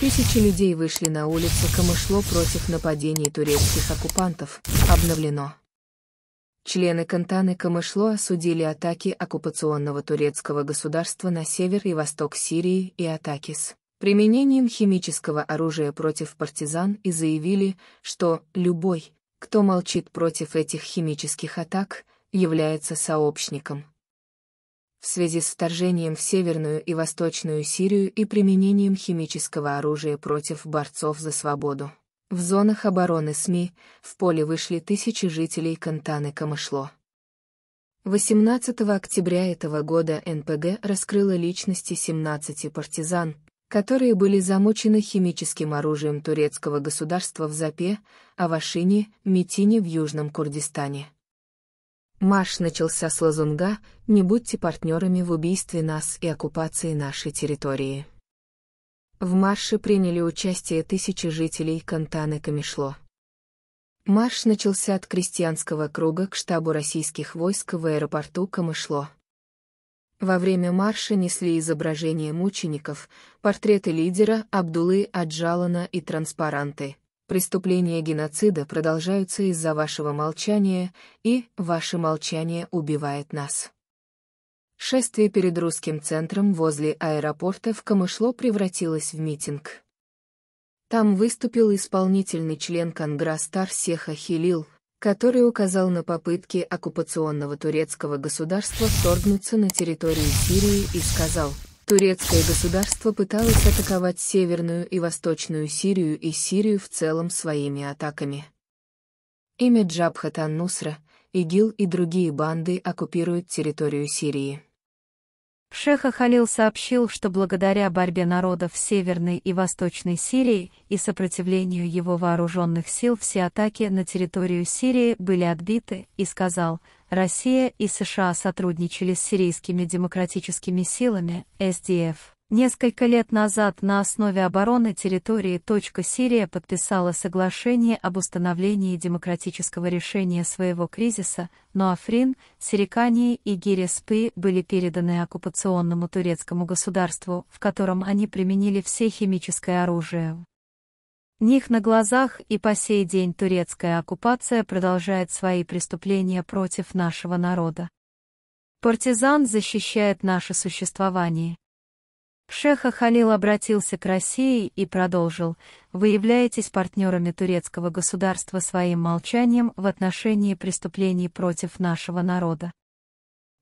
Тысячи людей вышли на улицы Камышло против нападений турецких оккупантов. Обновлено. Члены Кантаны Камышло осудили атаки оккупационного турецкого государства на север и восток Сирии и атаки с применением химического оружия против партизан и заявили, что любой, кто молчит против этих химических атак, является сообщником. В связи с вторжением в Северную и Восточную Сирию и применением химического оружия против борцов за свободу. В зонах обороны СМИ в поле вышли тысячи жителей Кантаны Камышло. 18 октября этого года НПГ раскрыла личности 17 партизан, которые были замучены химическим оружием турецкого государства в Запе, Авашине, Митине в Южном Курдистане. Марш начался с лозунга «Не будьте партнерами в убийстве нас и оккупации нашей территории». В марше приняли участие тысячи жителей Кантаны Камышло. Марш начался от крестьянского круга к штабу российских войск в аэропорту Камышло. Во время марша несли изображения мучеников, портреты лидера Абдуллы Аджалана и транспаранты. Преступления геноцида продолжаются из-за вашего молчания, и ваше молчание убивает нас. Шествие перед русским центром возле аэропорта в Камышло превратилось в митинг. Там выступил исполнительный член Конграсстар Сеха Хилил, который указал на попытки оккупационного турецкого государства вторгнуться на территорию Сирии и сказал: турецкое государство пыталось атаковать Северную и Восточную Сирию и Сирию в целом своими атаками. Имя Джабхат ан-Нусра, ИГИЛ и другие банды оккупируют территорию Сирии. Шеха Халил сообщил, что благодаря борьбе народов Северной и Восточной Сирии и сопротивлению его вооруженных сил все атаки на территорию Сирии были отбиты, и сказал: Россия и США сотрудничали с сирийскими демократическими силами, СДФ. Несколько лет назад на основе обороны территории. Сирия подписала соглашение об установлении демократического решения своего кризиса, но Африн, Серикания и Гиреспи были переданы оккупационному турецкому государству, в котором они применили все химическое оружие. Них на глазах и по сей день турецкая оккупация продолжает свои преступления против нашего народа. Партизан защищает наше существование. Шеха Халил обратился к России и продолжил: «Вы являетесь партнерами турецкого государства своим молчанием в отношении преступлений против нашего народа».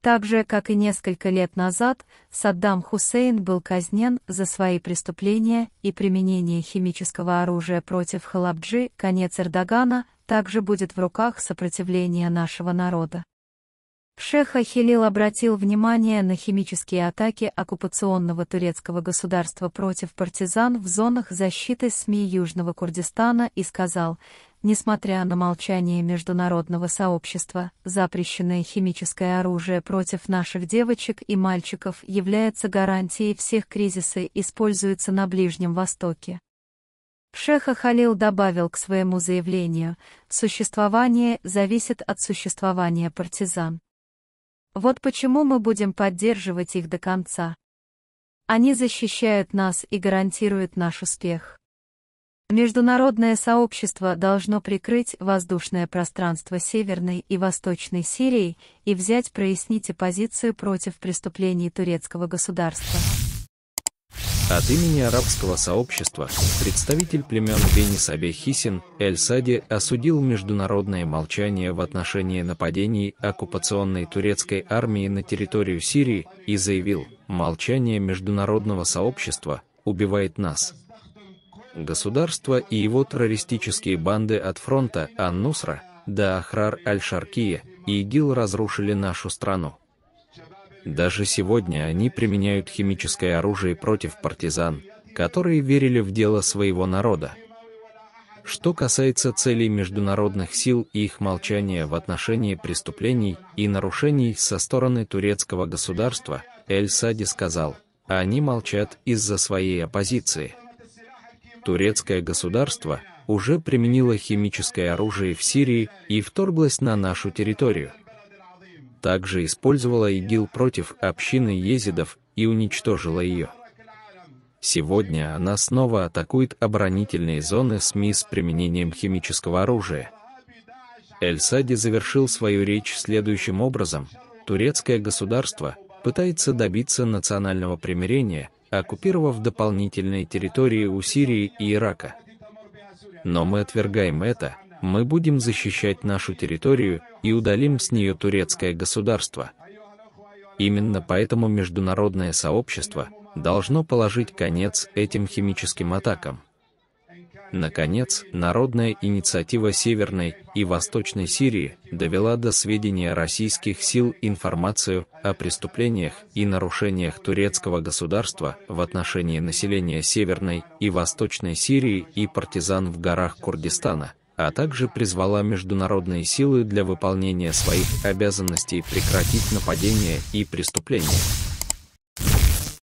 Так же, как и несколько лет назад, Саддам Хусейн был казнен за свои преступления и применение химического оружия против Халабджи, конец Эрдогана также будет в руках сопротивления нашего народа. Шеха Хилил обратил внимание на химические атаки оккупационного турецкого государства против партизан в зонах защиты СМИ Южного Курдистана и сказал: несмотря на молчание международного сообщества, запрещенное химическое оружие против наших девочек и мальчиков является гарантией всех кризисов и используется на Ближнем Востоке. Шеха Халил добавил к своему заявлению: существование зависит от существования партизан. Вот почему мы будем поддерживать их до конца. Они защищают нас и гарантируют наш успех. Международное сообщество должно прикрыть воздушное пространство Северной и Восточной Сирии и проясните позицию против преступлений турецкого государства. От имени арабского сообщества представитель племен Бени Сабех Хисин Эль-Сади осудил международное молчание в отношении нападений оккупационной турецкой армии на территорию Сирии и заявил: молчание международного сообщества убивает нас. Государство и его террористические банды от фронта Ан-Нусра до Ахрар Аль-Шаркия и ИГИЛ разрушили нашу страну. Даже сегодня они применяют химическое оружие против партизан, которые верили в дело своего народа. Что касается целей международных сил и их молчания в отношении преступлений и нарушений со стороны турецкого государства, Эль-Сади сказал: они молчат из-за своей оппозиции. Турецкое государство уже применило химическое оружие в Сирии и вторглось на нашу территорию. Также использовала ИГИЛ против общины езидов и уничтожила ее. Сегодня она снова атакует оборонительные зоны СМИ с применением химического оружия. Эль-Сади завершил свою речь следующим образом: турецкое государство пытается добиться национального примирения, оккупировав дополнительные территории у Сирии и Ирака. Но мы отвергаем это, мы будем защищать нашу территорию и удалим с нее турецкое государство. Именно поэтому международное сообщество должно положить конец этим химическим атакам. Наконец, Народная инициатива Северной и Восточной Сирии довела до сведения российских сил информацию о преступлениях и нарушениях турецкого государства в отношении населения Северной и Восточной Сирии и партизан в горах Курдистана, а также призвала международные силы для выполнения своих обязанностей прекратить нападения и преступления.